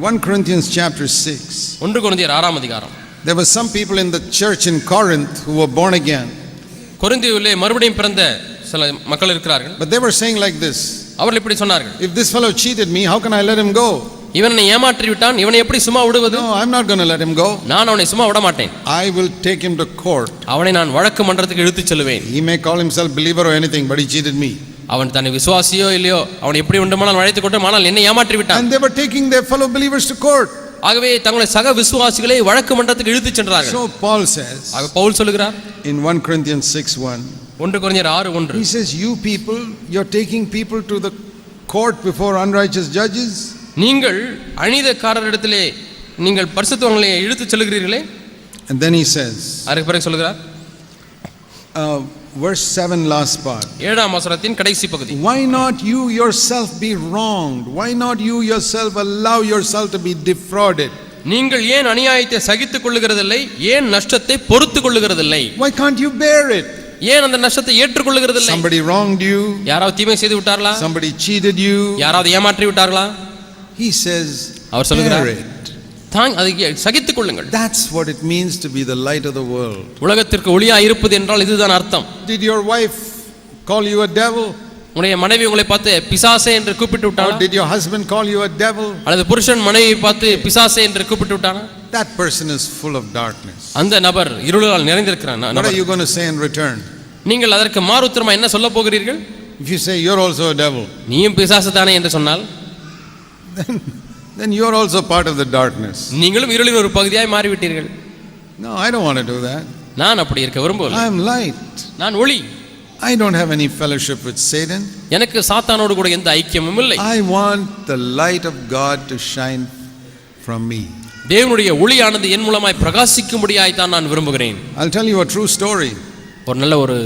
1 Corinthians chapter 6. 1 கொரிந்தியர் 6ஆம் அதிகாரம். There were some people in the church in Corinth who were born again. கொரிந்தியிலே மறுபடியும் பிறந்த சில மக்கள் இருக்கிறார்கள். But they were saying like this. அவர்கள் இப்படி சொன்னார்கள். If this fellow cheated me, how can I let him go? இவனை ஏமாற்றி விட்டான், இவனை எப்படி சும்மா விடுவது? No, I'm not going to let him go. நான் அவனை சும்மா விட மாட்டேன். I will take him to court. அவனை நான் வழக்கு மன்றத்துக்கு இழுத்துச் செல்வேன். He may call himself believer or anything, but he cheated me. அவன் தன்னை விசுவாசியோ இல்லையோ அவன் எப்படி வேண்டுமானாலும் அழைத்துக் கொண்டு ஆனால் என்னை ஏமாற்றி விட்டான். And they were taking their fellow believers to court. ஆகவே தங்களுடைய சக விசுவாசிகளை வழக்கு மன்றத்துக்கு இழுத்துச் சென்றார்கள். So Paul says, பவுல் சொல்கிறார் in 1 Corinthians 6:1, 1 கொரிந்தியர் 6:1, he says, you people, you're taking people to the court before unrighteous judges. நீங்கள் அநீதக்காரரிடத்திலே நீங்கள் பரிசுத்தவான்களை இழுத்துச் செல்கிறீர்களே. And then he says, அதற்கு பிறகு சொல்கிறார், verse 7 last part, 7ஆம் வசனத்தின் கடைசி பகுதி, why not you yourself be wronged? Why not you yourself allow yourself to be defrauded? நீங்கள் ஏன் அநியாயத்தை சகித்துக் கொள்ளுகிறதில்லை? ஏன் நஷ்டத்தை பொறுத்துக் கொள்ளுகிறதில்லை? Why can't you bear it? ஏன் அந்த நஷ்டத்தை ஏற்றுக்கொள்ளுகிறதில்லை? Somebody wronged you. யாராவது தீமை செய்து விட்டார்களா? Somebody cheated you. யாராவது ஏமாற்றி விட்டார்களா? He says, அவர் சொல்கிறார், அதை சகித்துக் கொள்ளுங்கள். That's what it means to be the light of the world. உலகத்திற்கு ஒளியா இருப்பது என்றால் இதுதான் அர்த்தம். Did your wife call you a devil? உன்னுடைய மனைவி உங்களை பார்த்து பிசாசே என்று கூப்பிட்டு விட்டாளா? Or did your husband call you a devil? அல்லது புருஷன் மனைவியை பார்த்து பிசாசே என்று கூப்பிட்டு விட்டானா? That person is full of darkness. அந்த நபர் இருளால் நிறைந்திருக்கிறான். What are you going to say in return? நீங்கள் அதற்கு மாறுத்தரமா என்ன சொல்ல போகிறீர்கள்? If you say you're also a devil, நீயும் பிசாசு தானே என்று சொன்னால், then you're also part of the darkness. நீங்களும் இருளின் ஒரு பகுதியாய் மாறிவிட்டீர்கள். No, I don't want to do that. நான் அப்படி இருக்க விரும்பவில்லை. I am light. நான் ஒளி. I don't have any fellowship with Satan. எனக்கு சாத்தானோடு கூட எந்த ஐக்கியமும் இல்லை. I want the light of God to shine from me. தேவனுடைய ஒளியானது என் மூலமாய் பிரகாசிக்கும்படியாய் தான் நான் விரும்புகிறேன். I'll tell you a true story. ஒரு நல்ல ஒரு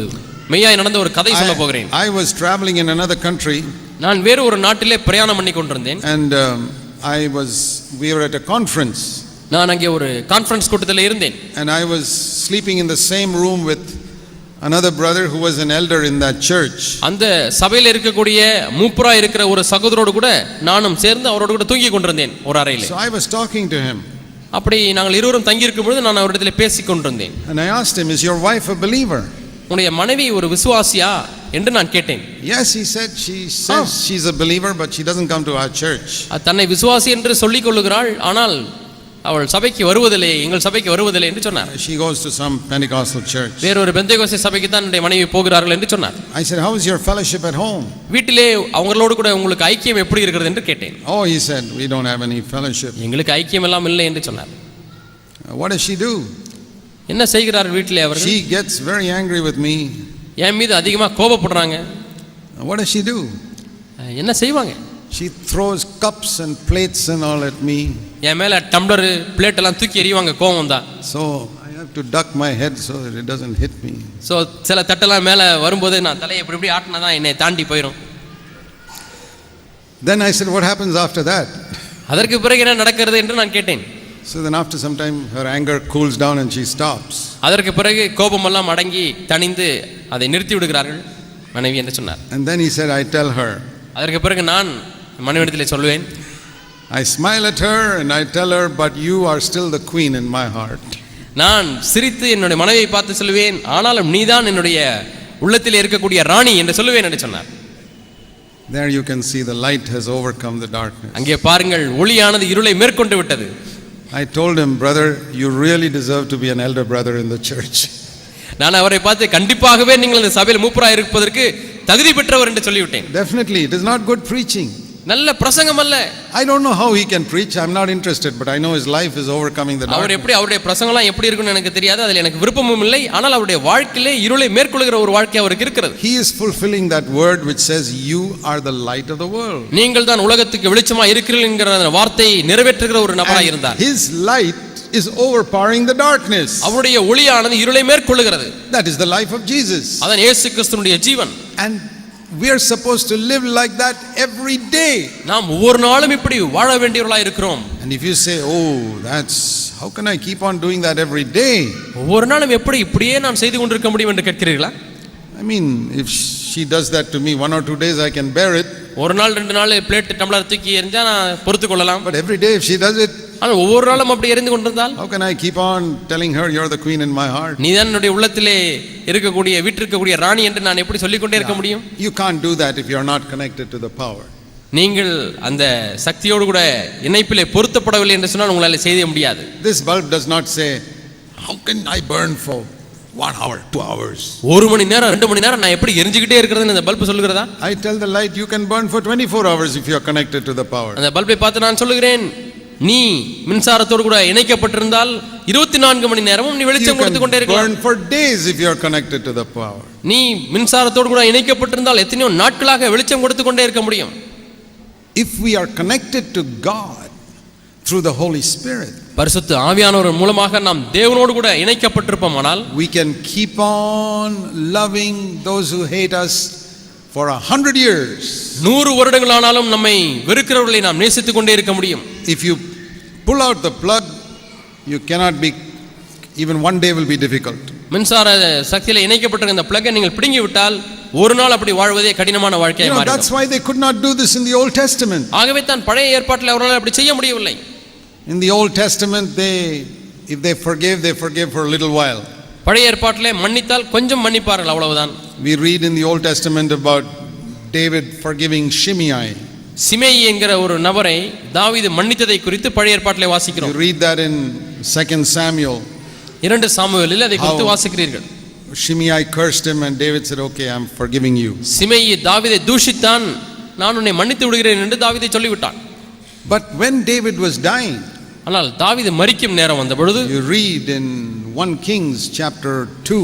மெய்யாய் நடந்த ஒரு கதை சொல்ல போகிறேன். I was traveling in another country. நான் வேறு ஒரு நாட்டிலே பிரயாணம் பண்ணி கொண்டிருந்தேன். And we were at a conference. நான் அங்கே ஒரு கான்ஃபரன்ஸ் கூட்டத்தில் இருந்தேன். And I was sleeping in the same room with another brother who was an elder in that church. அந்த சபையில் இருக்கக்கூடிய மூப்பரா இருக்கிற ஒரு சகோதரரோடு கூட நானும் சேர்ந்து அவரோடு கூட தூங்கி கொண்டிருந்தேன் ஒரு அறையிலே. So I was talking to him. அப்படி நாங்கள் இருவரும் தங்கி இருக்கும் பொழுது நான் அவரிடத்தில் பேசிக் கொண்டிருந்தேன். And I asked him, is your wife a believer? உன்னுடைய மனைவி ஒரு விசுவாசியா என்று நான் கேட்டேன். Yes, he said she says she's a believer, but she doesn't come to our church. தன்னை விசுவாசி என்று சொல்லிக் கொள்ளுகிறாள், ஆனால் அவள் சபைக்கு வருவதில்லை, எங்கள் சபைக்கு வருவதில்லை என்று சொன்னார். She goes to some Pentecostal church. வேற ஒரு பெந்தேகோஸ்தே சபைக்கு தான் என்னுடைய மனைவி போகிறார்கள் என்று சொன்னார். I said, how is your fellowship at home? வீட்டிலே அவங்களோடு கூட உங்களுக்கு ஐக்கியம் எப்படி இருக்கிறது என்று கேட்டேன். Oh, he said, we don't have any fellowship. எங்களுக்கு ஐக்கியம் எல்லாம் இல்லை என்று சொன்னார். What does she do? என்ன செய்கிறார் வீட்டிலே அவர்கள்? She gets very angry with me. என் மீது அதிகமா கோபப்படுறாங்க. What does she do? என்ன செய்வாங்க? She throws cups and plates and all at me. என் மேல டம்ளர் பிளேட் எல்லாம் தூக்கி எறிவாங்க கோவம் தான். So I have to duck my head so that it doesn't hit me. So சில தட்டெல்லாம் மேல வரும்போது நான் தலையை இப்படி இப்படி ஆட்டினா தான் என்னை தாண்டி போயிடும். Then I said, what happens after that? அதற்கு பிறகு என்ன நடக்கிறது என்று நான் கேட்டேன். So then after some time her anger cools down and she stops. அதற்கு பிறகு கோபம் எல்லாம் அடங்கி தணிந்து அதை நிறுத்தி விடுகிறார்கள் மனைவி என்று சொன்னார். And then he said, I tell her. அதற்கு பிறகு நான் மனைவியிடத்திலே சொல்வேன். I smile at her and I tell her, but you are still the queen in my heart. நான் சிரித்து என்னுடைய மனைவியை பார்த்து சொல்வேன், ஆனாலும் நீதான் என்னுடைய உள்ளத்தில் இருக்கக்கூடிய ராணி என்று சொல்லுவேன் என்று சொன்னார். There you can see the light has overcome the darkness. அங்கே பாருங்கள், ஒளியானது இருளை மேற்கொண்டு விட்டது. I told him, brother, you really deserve to be an elder brother in the church. நான் அவரை பார்த்து கண்டிப்பாகவே நீங்கள் இந்த சபையில் மூப்பராய் இருப்பதற்கு தகுதி பெற்றவர் என்று சொல்லிவிட்டேன். Definitely, it is not good preaching. நல்ல பிரசங்கம் அல்ல. I don't know how he can preach. I'm not interested, but I know his life is overcoming the darkness. அவர் எப்படி அவருடைய பிரசங்கம்லாம் எப்படி இருக்குன்னு எனக்கு தெரியாது, அதில் எனக்கு விருப்பமும் இல்லை. ஆனால் அவருடைய வாழ்க்கையிலே இருளை மேற்கொள்கிற ஒரு வாழ்க்கை அவருக்கு இருக்கிறது. He is fulfilling that word which says you are the light of the world. நீங்கள் தான் உலகத்துக்கு வெளிச்சமா இருக்கிறீர்கள் என்கிற அந்த வார்த்தையை நிறைவேற்றுகிற ஒரு நபராய் இருந்தார். His light is overpowering the darkness. அவருடைய ஒளியானது இருளை மேற்கொள்கிறது. That is the life of Jesus. அதான் இயேசு கிறிஸ்துவினுடைய ஜீவன். And we are supposed to live like that every day. நாம் ஒவ்வொரு நாளும் இப்படி வாழ வேண்டியவர்களாய் இருக்கிறோம். And if you say, oh, that's, how can I keep on doing that every day? ஒவ்வொரு நாளும் எப்படி இப்படியே நான் செய்து கொண்டிருக்க முடியும் என்று கேட்கிறீர்களா? I mean, if she does that to me 1 or 2 days, I can bear it. ஒரு நாள் 2 நாள் பிளேட் டம்ளர் தூக்கி எறிஞ்சா நான் பொறுத்துக் கொள்ளலாம். But every day if she does it, ஆனால் ஒவ்வொரு நாளும் அப்படி எறிந்து கொண்டிருந்தால், how can I keep on telling her you're the queen in my heart? நீதான் என்னுடைய உள்ளத்திலே இருக்கக்கூடிய வீற்றிருக்கக்கூடிய ராணி என்று நான் எப்படி சொல்லிக்கொண்டே இருக்க முடியும்? You can't do that if you're not connected to the power. நீங்கள் அந்த சக்தியோடு கூட இணைப்பிலே பொருத்தப்படவில்லை என்று சொன்னால் உங்களால் செய்ய முடியாது. This bulb does not say, how can I burn for 1 hour, 2 hours? 1 மணி நேரம் 2 மணி நேரம் நான் எப்படி எரிஞ்சிக்கிட்டே இருக்கிறதுன்னு இந்த bulb சொல்லுகிறதா? I tell the light you can burn for 24 hours if you are connected to the power. அந்த பல்பை பார்த்து நான் சொல்லுகிறேன், நீ மின்சாரத்தோடு கூட இணைக்கப்பட்டிருந்தால் 24 மணி நேரமும் நீ வெளிச்சம் கொடுத்து கொண்டே இருக்கலாம். Burn for days if you are connected to the power. நீ மின்சாரத்தோடு கூட இணைக்கப்பட்டிருந்தால் எத்தனையோ நாட்களாக வெளிச்சம் கொடுத்து கொண்டே இருக்க முடியும். If we are connected to God through the Holy Spirit, பரிசுத்த ஆவியானவர் மூலமாக நாம் தேவனோடு கூட இணைக்கப்பட்டிருப்போமானால், we can keep on loving those who hate us for 100 years. 100 வருடங்களானாலும் நம்மை வெறுக்கிறவர்களை நாம் நேசித்துக் கொண்டே இருக்க முடியும். If you pull out the plug, you cannot be, even one day will be difficult. மின்சார சக்தியில இணைக்கப்பட்டிருக்கிற இந்த பிளக்கை நீங்கள் பிடுங்கி விட்டால் ஒரு நாள் அப்படி வாழ்வதே கடினமான வாழ்க்கையாக மாறிடும். That's why they could not do this in the Old Testament. ஆகவே தான் பழைய ஏற்பாட்டில் அவர்களால் அப்படி செய்ய முடியவில்லை. In the Old Testament, if they forgave for a little while. பழைய ஏற்பாட்டிலே மன்னித்தால் கொஞ்சம் மன்னிப்பார்கள், அவ்வளவுதான். We read in the Old Testament about David forgiving Shimei. சிமேயி என்கிற ஒரு நபரை தாவீது மன்னித்ததை குறித்து பழைய ஏற்பாட்டிலே வாசிக்கிறோம். You read that in 2 Samuel. 2 சாமுவேலில் அதை குறித்து வாசிக்கிறீர்கள். Shimei cursed him and David said, okay, I'm forgiving you. சிமேயி தாவீதை தூஷித்தான், நான் உன்னை மன்னித்து விடுகிறேன் என்று தாவீதை சொல்லிவிட்டான். But when David was dying, ஆனால் தாவீது மரிக்கும் நேரம் வந்த பொழுது, you read in 1 Kings chapter 2,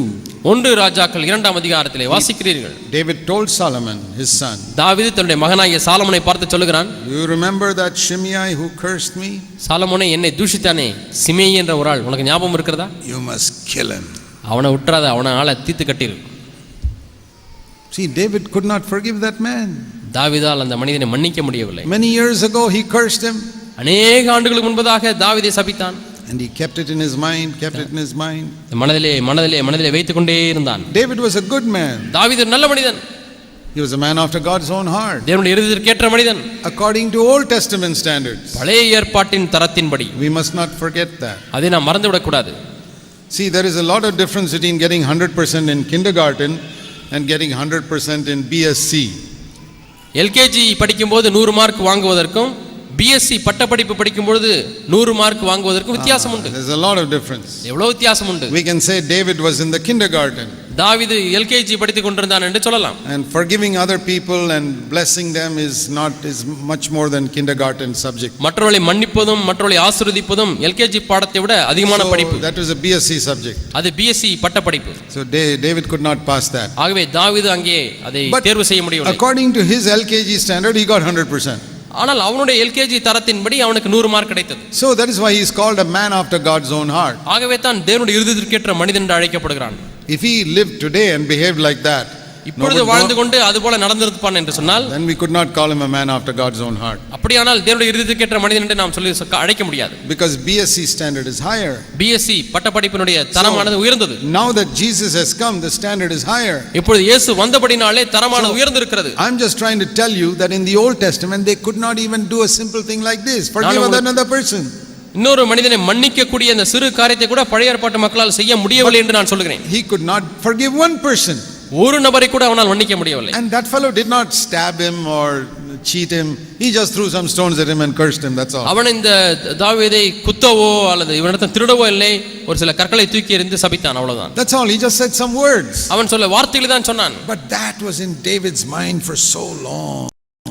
1 ராஜாக்கள் 2ஆம் அதிகாரத்திலே வாசிக்கிறீர்கள். David told Solomon his son, தாவீது தன்னுடைய மகனாகிய சாலமோனை பார்த்து சொல்லுகிறான், you remember that Shimei who cursed me? சாலமோனே, என்னை தூஷித்தானே சிமேயி என்ற ஒரு ஆள், உனக்கு ஞாபகம் இருக்கிறதா? You must kill him. அவனை விட்டுறாத, அவனை ஆளை தீத்து கட்டிரு. See, David could not forgive that man. தாவீதால் அந்த மனிதனை மன்னிக்க முடியவில்லை. Many years ago he cursed him. அநேக ஆண்டுகளுக்கு முன்பதாக தாவீதை சபித்தான். And he kept it in his mind, மனதிலே வைத்துக் கொண்டே இருந்தான். David was a good man. தாவீது ஒரு நல்ல மனிதன். He was a man after God's own heart. தேவனுடைய இருதயத்திற்கேற்ற மனிதன். According to Old Testament standards. பழைய ஏற்பாட்டின் தரத்தின்படி. We must not forget that. அதை நாம் மறந்து விடக் கூடாது. See, there is a lot of difference between getting 100% in kindergarten and getting 100% in BSc. LKG படிக்கும்போது 100 மார்க் வாங்குவதற்கும் பிஎஸ்சி பட்டப்படிப்பு படிக்கும்போது 100 மார்க் வாங்குவதற்கும் வித்தியாசம் உண்டு. There's a lot of difference. எவ்வளவு வித்தியாசம் உண்டு. We can say David was in the kindergarten. தாவீது LKG படித்துக் கொண்டிருந்தான் என்று சொல்லலாம். And forgiving other people and blessing them is much more than kindergarten subject. மற்றவர்களை மன்னிப்பதும் மற்றவர்களை ஆசீர்வதிப்பதும் எல்கேஜி பாடத்தை விட அதிகமான படிப்பு. That was a BSc subject. அது பிஎஸ்சி பட்டப்படிப்பு. So David could not pass that. ஆகவே தாவீது அங்கே அதை தேர்வு செய்ய முடியவில்லை. According to his LKG standard, he got 100%. ஆனால் அவனுடைய எல்கேஜி தரத்தின்படி அவனுக்கு 100 மார்க் கிடைத்தது. So that is why he is called a man after God's own heart. ஆகவே தான் தேவனுடைய இருதயத்திற்கேற்ற மனிதன் என்று அழைக்கப்படுகிறான். If he lived today and behaved like that, இப்பொழுது வாழ்ந்து கொண்டு அது போல நடந்திருப்பான் என்று சொன்னால், then we could not call him a man after God's own heart. அப்படியானால் தேவனுடைய இருதயத்திற்கேற்ற மனிதன் என்று நாம் சொல்லி அழைக்க முடியாது. Because BSc standard is higher. BSc பட்டப்படிப்பினுடைய தரமானது உயர்ந்தது. Now that Jesus has come, the standard is higher. இப்பொழுது இயேசு வந்தபடினாலே தரமானது உயர்ந்திருக்கிறது. I'm just trying to tell you that in the Old Testament they could not even do a simple thing like this, forgive another person. இன்னொரு மனிதனை மன்னிக்க கூடிய இந்த சிறு காரியத்தை கூட பழைய ஏற்பாட்டு மக்களால் செய்ய முடியவில்லை என்று நான் சொல்கிறேன். He could not forgive one person. ஒரு நபரை கூட அவனால் மன்னிக்க முடியவில்லை. And that fellow did not stab him or cheat him. He just threw some stones at him and cursed him, that's all. அவன் இந்த தாவீதை குத்தவோ அல்லது இவனிடத்தில் திருடவோ இல்லை, ஒரு சில கற்களை தூக்கி எறிந்து சபித்தான், அவ்வளவுதான். That's all. He just said some words. அவன் சொல்ல வார்த்தைகளை தான் சொன்னான். But that was in David's mind for so long.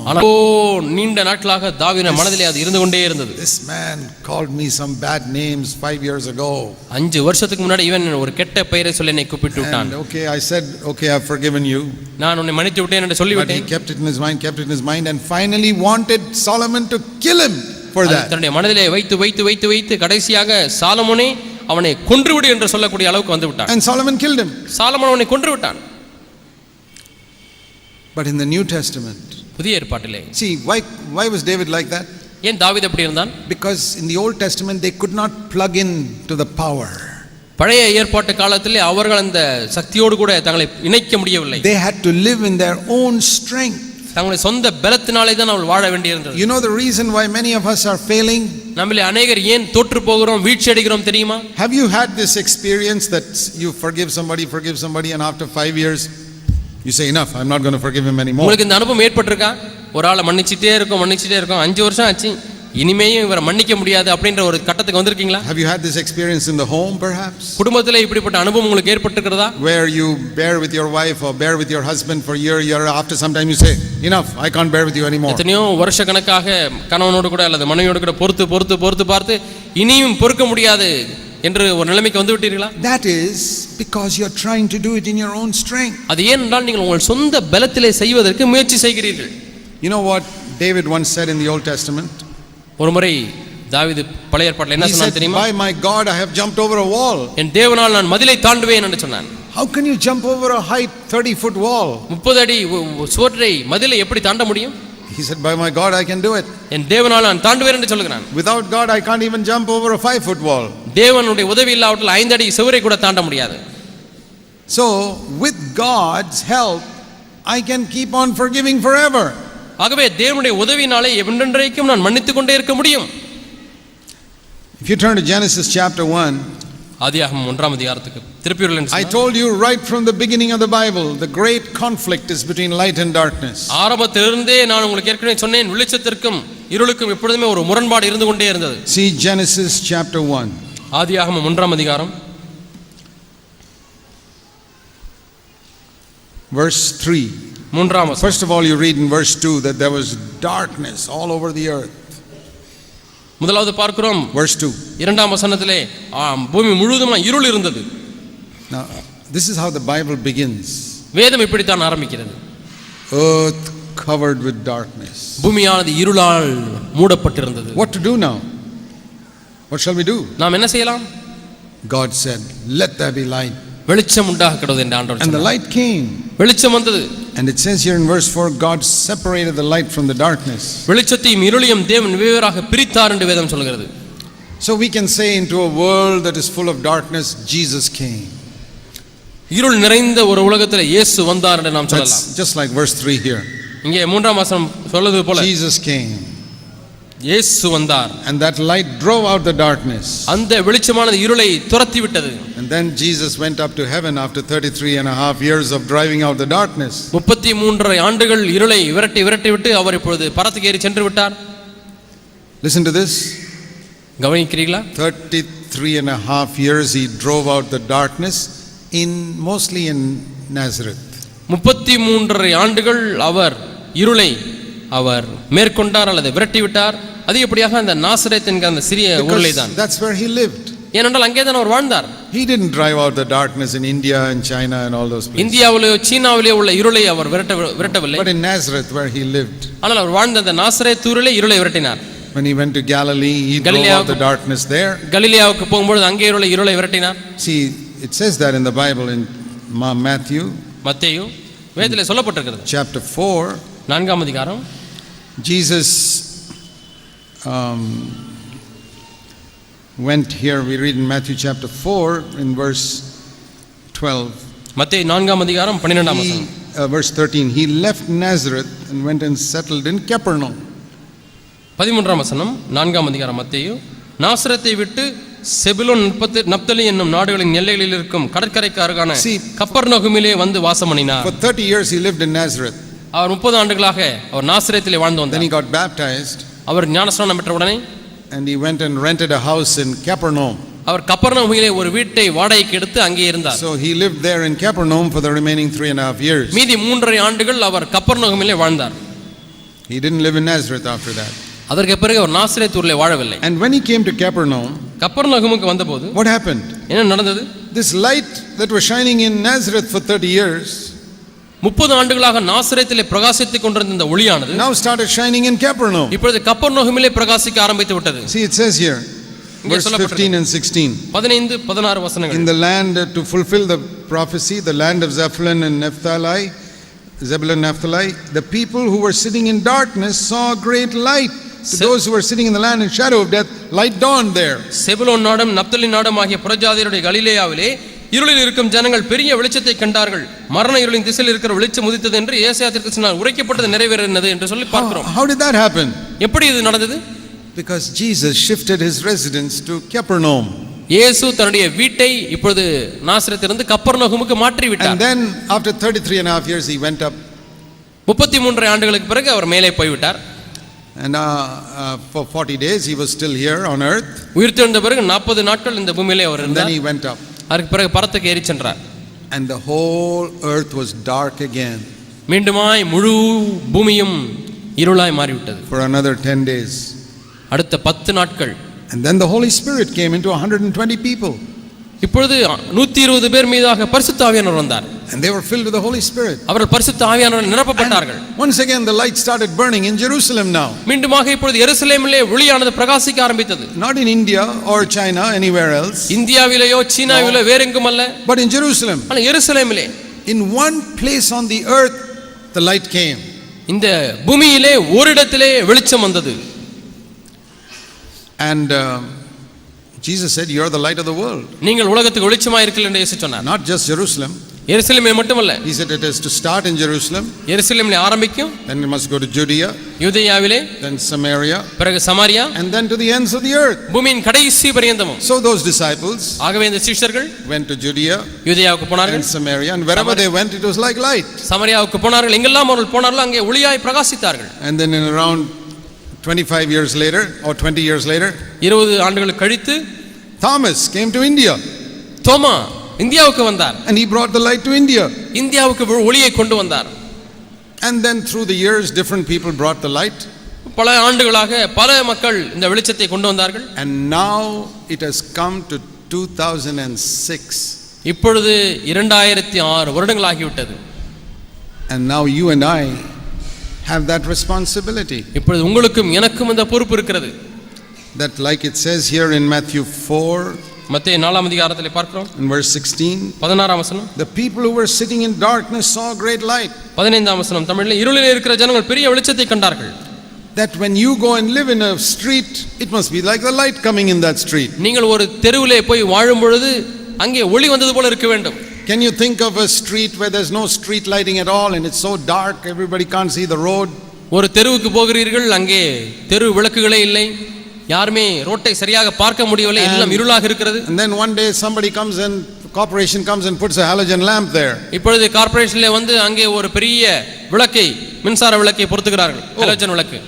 ஆனால் நீண்ட நாட்களாக தாவீதின் மனதிலே அது இருந்து கொண்டே இருந்தது. This man called me some bad names 5 years ago. 5 வருஷத்துக்கு முன்னாடி இவன் ஒரு கெட்ட பெயரை சொல்லி என்னை கூப்பிட்டு விட்டான். Okay, I said, okay, I've forgiven you. நான் உன்னை மன்னித்து விட்டேன் என்று சொல்லிவிட்டேன். But he kept it in his mind and finally wanted Solomon to kill him for that. தன்னுடைய மனதிலே வைத்து கடைசியாக சாலமோனை அவனை கொன்றுவிடு என்று சொல்லக்கூடிய அளவுக்கு வந்து விட்டான். And Solomon killed him. Solomon அவனை கொன்று விட்டான். But in the New Testament, புதிய ஏற்பாட்டிலே, see, why was David like that? ஏன் தாவீது அப்படி இருந்தான்? Because in the Old Testament they could not plug in to the power. பழைய ஏற்பாட்டு காலத்திலே அவர்கள் அந்த சக்தியோடு கூட தங்களை இணைக்க முடியவில்லை. They had to live in their own strength. தங்களுடைய சொந்த பலத்தினாலே தான் அவர்கள் வாழ வேண்டியிருந்தது. You know the reason why many of us are failing? நம்மிலே அநேகர் ஏன் தோற்று போகிறோம், வீழ்ச்சி அடைகிறோம் தெரியுமா? Have you had this experience that you forgive somebody and after 5 years you say enough, I'm not going to forgive him anymore? உங்களுக்கு இந்த அனுபவம் ஏற்பட்டிருக்கா? ஒரு ஆளை மன்னிச்சிட்டே இருக்கோம் 5 வருஷம் ஆச்சு, இனிமேயும் இவரை மன்னிக்க முடியாது அப்படின்ற ஒரு கட்டத்துக்கு வந்திருக்கீங்களா? Have you had this experience in the home perhaps? குடும்பத்திலே இப்படிப்பட்ட அனுபவம் உங்களுக்கு ஏற்பட்டிருக்கிறதா? Where you bear with your wife or bear with your husband for year after some time you say enough, I can't bear with you anymore. எத்தனையோ வருஷ கணக்காக கணவனோடு கூட அல்லது மனைவியோடு கூட பொறுத்து பார்த்து இனியும் பொறுக்க முடியாது என்று ஒரு நிலைமைக்கு வந்து விட்டீர்களா? That is because you are trying to do it in your own strength. அது ஏனென்றால் நீங்கள் உங்கள் சொந்த பலத்திலே செய்வதற்கு முயற்சி செய்கிறீர்கள். You know what David once said in the Old Testament? ஒரு முறை தாவீது பழைய ஏற்பாட்டில் என்ன சொன்னான் தெரியுமா? By my God I have jumped over a wall. என் தேவனால் நான் மதிலை தாண்டுவேன் என்று சொன்னான். How can you jump over a height 30-foot wall? 30 அடி சுவரை மதிலை எப்படி தாண்ட முடியும்? He said by my God I can do it. என் தேவனால் நான் தாண்டுவேன் என்று சொல்கிறான். Without God I can't even jump over a 5-foot wall. தேவனுடைய உதவி இல்லாவிட்டால் 5 அடி சுவரை கூட தாண்ட முடியாது. So with God's help I can keep on forgiving forever. ஆகவே தேவனுடைய உதவியினாலே என்றென்றைக்கும் நான் மன்னித்துக் கொண்டே இருக்க முடியும். If you turn to Genesis chapter 1, ஆதியாகமம் 1ஆம் அதிகாரத்துக்கு திருப்பியுள்ளேன். I told you right from the beginning of the Bible, the great conflict is between light and darkness. ஆரம்பத்திலிருந்தே நான் உங்களுக்கு ஏற்கனவே சொன்னேன், வெளிச்சத்திற்கும் இருளுக்கும் எப்பொழுதுமே ஒரு முரண்பாடு இருந்து கொண்டே இருந்தது. See Genesis chapter 1. ஆதியாகமம் 1ஆம் அதிகாரம் verse 3. First of all you read in verse 2 that there was darkness all over the earth. முதலாவது பார்க்கிறோம் verse 2. இரண்டாம் வசனத்திலே பூமி முழுவதும் இருள் இருந்தது. Now this is how the Bible begins. வேதம் இப்படி தான் ஆரம்பிக்கிறது. Earth covered with darkness. பூமியானது இருளால் மூடப்பட்டிருந்தது. What to do now? What shall we do? நாம் என்ன செய்யலாம்? God said, let there be light. வெளிச்சம் உண்டாக கடவுள் என்று ஆண்டவர் சொன்னார். And the light came. வெளிச்சம் வந்தது. And it says here in verse 4, God separated the light from the darkness. வெளிச்சத்தையும் இருளையும் தேவன் வெவ்வேறாக பிரித்தார் என்று வேதம் சொல்கிறது. So we can say into a world that is full of darkness, Jesus came. இருள் நிறைந்த ஒரு உலகத்தில் இயேசு வந்தார் என்று நாம் சொல்லலாம். Just like verse 3 here. இங்கே 3ஆம் வசனம் சொல்வது போல Jesus came. இயேசு வந்தார். And that light drove out the darkness. அந்த வெளிச்சமானது இருளை துரத்தி விட்டது. And then Jesus went up to heaven after 33 and a half years of driving out the darkness. 33 ஆண்டுகள் இருளை விரட்டி விட்டு அவர் இப்பொழுது பரத்துக்கு ஏறி சென்று விட்டார். Listen to this. கவனிக்கிறீர்களா? 33 and a half years he drove out the darkness mostly in Nazareth. 33 ஆண்டுகள் அவர் இருளை அவர் மேற்கொண்டார் அல்லது விரட்டி விட்டார். அதிகப்படியாக அந்த நாசரேத் என்கிற அந்த சிறிய ஊரிலே தான். That's where he lived. ஏனென்றால் அங்கே தான் அவர் வாழ்ந்தார். He didn't drive out the darkness in India and China and all those places. இந்தியாவிலே சீனாவிலே உள்ள இருளை அவர் விரட்டவில்லை. But in Nazareth where he lived. ஆனால் அவர் வாழ்ந்த அந்த நாசரேத் ஊரிலே இருளை விரட்டினார். When he went to Galilee, he drove out the darkness there. கலிலேயாவுக்கு போகும்போது அங்கே இருளை விரட்டினார். See, it says that in the Bible in Matthew. மத்தேயு வேதத்திலே சொல்லப்பட்டிருக்கிறது. Chapter 4. 4ஆம் அதிகாரம். Jesus went here, we read in Matthew chapter 4 in verse 12. மத்தேயு 4ஆம் அதிகாரம் 12ஆம் வசனம். Verse 13, he left Nazareth and went and settled in Capernaum. 13ஆம் வசனம் 4ஆம் அதிகாரம் மத்தேயு, நாசரத்தை விட்டு செபுலோன் நப்தலி என்னும் நாடுகளின் எல்லைகளில் இருக்கும் கடற்கரைக்கு அருகான கப்பர்நகூமிலே வந்து வாசம் பண்ணினார். For 30 years he lived in Nazareth. அவர் 30 ஆண்டுகளாக அவர் நாசரேத்திலே வாழ்ந்து வந்தார். Then he got baptized. அவர் ஞானஸ்நானம் பெற்ற உடனே and he went and rented a house in Capernaum. அவர் கப்பர்நகூமிலே ஒரு வீட்டை வாடகைக்கு எடுத்து அங்கே இருந்தார். So he lived there in Capernaum for the remaining 3.5 years. மீதி 3.5 ஆண்டுகள் அவர் கப்பர்நகூமிலே வாழ்ந்தார். He didn't live in Nazareth after that. அதற்கு பிறகு அவர் நாசரேத் ஊரிலே வாழவில்லை. And when he came to Capernaum, கப்பர்நகூமுக்கு வந்தபோது what happened? என்ன நடந்தது? This light that was shining in Nazareth for 30 years 30 ஆண்டுகளாக நாசரேத்திலே பிரகாசித்துக் கொண்டிருந்த இந்த ஒளியானது now started shining in Capernaum. இப்பொழுது கப்பர்நகூமிலே பிரகாசிக்க ஆரம்பித்து விட்டது. See, it says here verse 15 and 16. 15 16 வசனங்கள். In the land to fulfill the prophecy, the land of Zebulun and Naphtali, the people who were sitting in darkness saw a great light. To those who were sitting in the land and shadow of death, light dawned there. செபுலோன் நாடும் நப்தலி நாடும் ஆகிய புறஜாதியருடைய கலிலேயாவிலே இருளில் இருக்கும் ஜனங்கள் பெரிய வெளிச்சத்தை கண்டார்கள். மரண இருளின் திசையில் இருக்கிற வெளிச்சம் உதித்தது என்று ஏசாயா தீர்க்கதரிசியால் உரைக்கப்பட்டது நிறைவேறினது என்று சொல்லி பார்க்கிறோம். How did that happen? எப்படி இது நடந்தது? Because Jesus shifted his residence to Capernaum. இயேசு தன்னுடைய வீட்டை இப்பொழுது நாசரேத்திலிருந்து கப்பர்நகூமுக்கு மாற்றி விட்டார். And then after 33 and a half years he went up. 33 ஆண்டுகளுக்கு பிறகு அவர் மேலே போய் விட்டார். And for 40 days he was still here on earth. உயிர்த்தெழுந்த பிறகு 40 நாட்கள் இந்த பூமியிலே அவர் இருந்தார். And then he went up. அதற்கு பிறகு பரத்துக்கு ஏறி சென்றார். And the whole earth was dark again. மீண்டுமாய் முழு பூமியும் இருளாய் மாறிவிட்டது. For another 10 days. அடுத்த 10 நாட்கள். And then the Holy Spirit came into 120 people. இப்பொழுது 120 பேர் மீதாக பரிசுத்த ஆவியானவர் வந்தார். And they were filled with the Holy Spirit. அவர்கள் பரிசுத்த ஆவியானவரால் நிரப்பப்பட்டார்கள். Once again the light started burning in Jerusalem now. மீண்டுமாக இப்பொழுது எருசலேமிலே ஒளியானது பிரகாசிக்க ஆரம்பித்தது. Not in India or China anywhere else. இந்தியாவிலேயோ சீனாவிலோ வேறெங்கும் அல்ல. But in Jerusalem. ஆனால் எருசலேமிலே In one place on the earth the light came. இந்த பூமியிலே ஓரிடத்திலே வெளிச்சம் வந்தது. And Jesus said, "You are the light of the world." நீங்கள் உலகத்துக்கு வெளிச்சமாய் இருக்கிறீர்கள் என்று இயேசு சொன்னார். Not just Jerusalem. எருசலேமில் மட்டுமல்ல. He said it is to start in Jerusalem. எருசலேமில் ஆரம்பிக்கும். Then it must go to Judea. யூதேயாவிலே. Then Samaria. பிறகு Samariya. And then to the ends of the earth. பூமியின் கடைசி பரியந்தமும். So those disciples. ஆகவே இந்த சீஷர்கள் went to Judea. யூதேயாவுக்கு போனார்கள். And Samaria, and wherever they went it was like light. சமாரியாவுக்கு போனார்கள். எங்கெல்லாம் அவர்கள் போனார்களோ அங்கே ஒளியாய் பிரகாசித்தார்கள். And then in around 25 years later or 20 years later 20 ஆண்டுகள் கழித்து Thomas came to India. தோமா இந்தியாவுக்கு வந்தார். And he brought the light to India. இந்தியாவுக்கு ஒளியை கொண்டு வந்தார். And then through the years different people brought the light. பல ஆண்டுகளாக பல மக்கள் இந்த வெளிச்சத்தை கொண்டு வந்தார்கள். And now it has come to 2006. இப்பொழுது 2006 வருடங்கள் ஆகிவிட்டது. And now you and I have that responsibility. இப்பொழுது உங்களுக்கும் எனக்கும் இந்த பொறுப்பு இருக்கிறது. That like it says here in Matthew 4, மத்தேயு 4ஆம் அதிகாரத்திலே பார்க்கிறோம். in verse 16, 16ஆம் வசனம். the people who were sitting in darkness saw a great light. 15ஆம் வசனம் தமிழில் இருளிலே இருக்கிற ஜனங்கள் பெரிய வெளிச்சத்தை கண்டார்கள். That when you go and live in a street, it must be like the light coming in that street. நீங்கள் ஒரு தெருவிலே போய் வாழும் பொழுது அங்கே ஒளி வந்தது போல இருக்க வேண்டும். Can you think of a street where there's no street lighting at all and it's so dark everybody can't see the road? ஒரு தெருவுக்கு போகிறீர்கள், அங்கே தெரு விளக்குகளே இல்லை, யாருமே ரோட்டை சரியாக பார்க்க முடியவில்லை, எல்லாம் இருளாக இருக்கிறது. And then one day somebody comes and corporation comes and puts a halogen lamp there. இப்பொழுது கார்ப்பரேஷன்ல வந்து அங்கே ஒரு பெரிய விளக்கை, மின்சார விளக்கை பொருத்துகிறார்கள், ஹலோஜன் விளக்கு.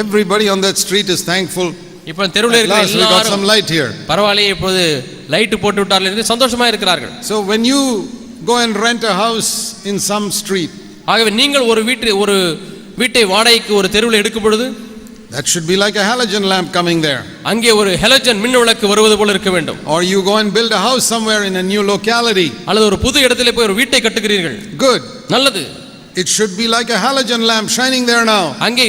Everybody on that street is thankful. இப்போ தெருவில் இருக்கிற எல்லாரும் got some light here. பரவாயில்லை, இப்பொழுது லைட் போட்டு விட்டார்கள் என்று சந்தோஷமா இருக்கிறார்கள். So when you go and rent a house in some street, ஆகவே நீங்கள் ஒரு வீட்டை வாடகைக்கு ஒரு தெருவில் எடுக்கும் பொழுது that should be like a halogen lamp coming there. அங்கே ஒரு ஹலோஜன் மின் விளக்கு வருவது போல இருக்க வேண்டும். Or you go and build a house somewhere in a new locality. அல்லது ஒரு புது இடத்திலே போய் ஒரு வீட்டை கட்டுகிறீர்கள். Good. நல்லது. It should be like a halogen lamp shining there now. அங்கே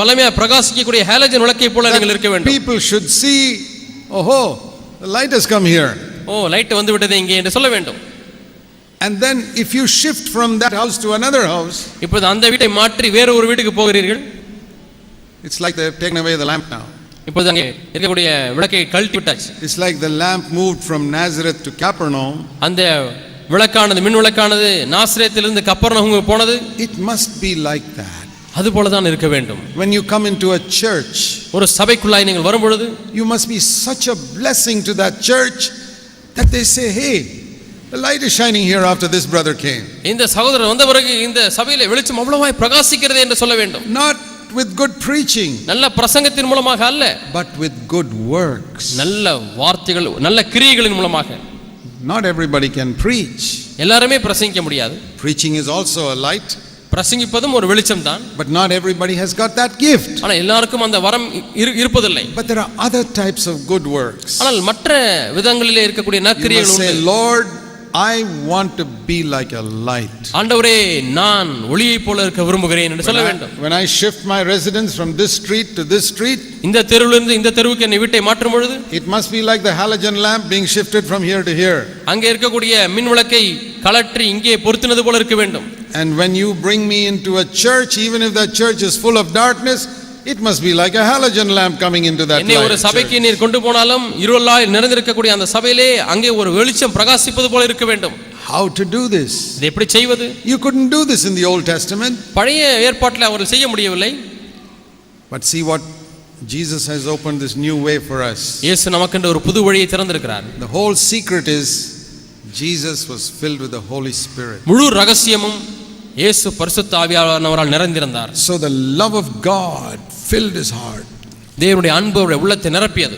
வல்லமையா பிரகாசிக்கக்கூடிய ஹலோஜன் விளக்கை போல நீங்கள் இருக்க வேண்டும். People should see, oh, the light has come here. Light வந்து விட்டது இங்கே என்று சொல்ல வேண்டும். And then if you shift from that house to another house, இப்போது அந்த வீட்டை மாற்றி வேற ஒரு வீட்டுக்கு போகிறீர்கள், it's like they've taken away the lamp now. இப்போது அங்கே இருக்கக்கூடிய விளக்கை கழட்டி விட்டாச்சு. It's like the lamp moved from Nazareth to Capernaum. அந்த விளக்கானது, மின் விளக்கானது நாசரேத்திலிருந்து கப்பர்நகூமுக்கு போனது. It must be like that. அது போல தான் இருக்க வேண்டும். When you come into a church, ஒரு சபைக்குள்ளாய் நீங்கள் வரும் பொழுது, you must be such a blessing to that church that they say, hey, the light is shining here after this brother came. இந்த சகோதரர் வந்த பிறகு இந்த சபையிலே வெளிச்சம் அவ்வளவாய் பிரகாசிக்கிறது என்று சொல்ல வேண்டும். Not with good preaching, நல்ல பிரசங்கத்தின் மூலமாக அல்ல, but with good works. நல்ல வார்த்தைகள், நல்ல கிரியைகளின் மூலமாக. Not everybody can preach. எல்லாருமே பிரசங்கிக்க முடியாது. Preaching is also a light. பிரசங்கிப்பதும் ஒரு வெளிச்சம் தான். But not everybody has got that gift. ஆனா எல்லாருக்கும் அந்த வரம் இருப்பதில்லை. But there are other types of good works. ஆனால் மற்ற விதங்களிலே இருக்கக்கூடிய நற்கிரியைகள் உண்டு. Say, Lord, I want to be like a light. ஆண்டவரே, நான் ஒளியைப் போல இருக்க விரும்புகிறேன் என்று சொல்ல வேண்டும். When I shift my residence from this street to this street, இந்த தெருவிலிருந்து இந்த தெருவுக்கு என்னை வீட்டை மாற்றும் பொழுது, it must be like the halogen lamp being shifted from here to here. அங்கே இருக்கக்கூடிய மின் விளக்கை கழற்றி இங்கே பொருத்தினது போல இருக்க வேண்டும். And when you bring me into a church, even if that church is full of darkness, It must be like a halogen lamp coming into that என்னை ஒரு light. சபைக்கு நீர் கொண்டு போனாலும் இருளாய் நிறைந்திருக்கக்கூடிய அந்த சபையிலே அங்கே ஒரு வெளிச்சம் பிரகாசிப்பது போல இருக்க வேண்டும். How to do this? இதை எப்படி செய்வது? You couldn't do this in the Old Testament. பழைய ஏற்பாட்டில் அவர்கள் செய்ய முடியவில்லை. But see what Jesus has opened this new way for us. இயேசு நமக்கென்று ஒரு புது வழியை திறந்திருக்கிறார். The whole secret is Jesus was filled with the Holy Spirit. முழு ரகசியமும் இயேசு பரிசுத்த ஆவியானவரால் நிறைந்திருந்தார். So the love of God filled his heart. தேவனுடைய அன்பு அவருடைய உள்ளத்தை நிரப்பியது.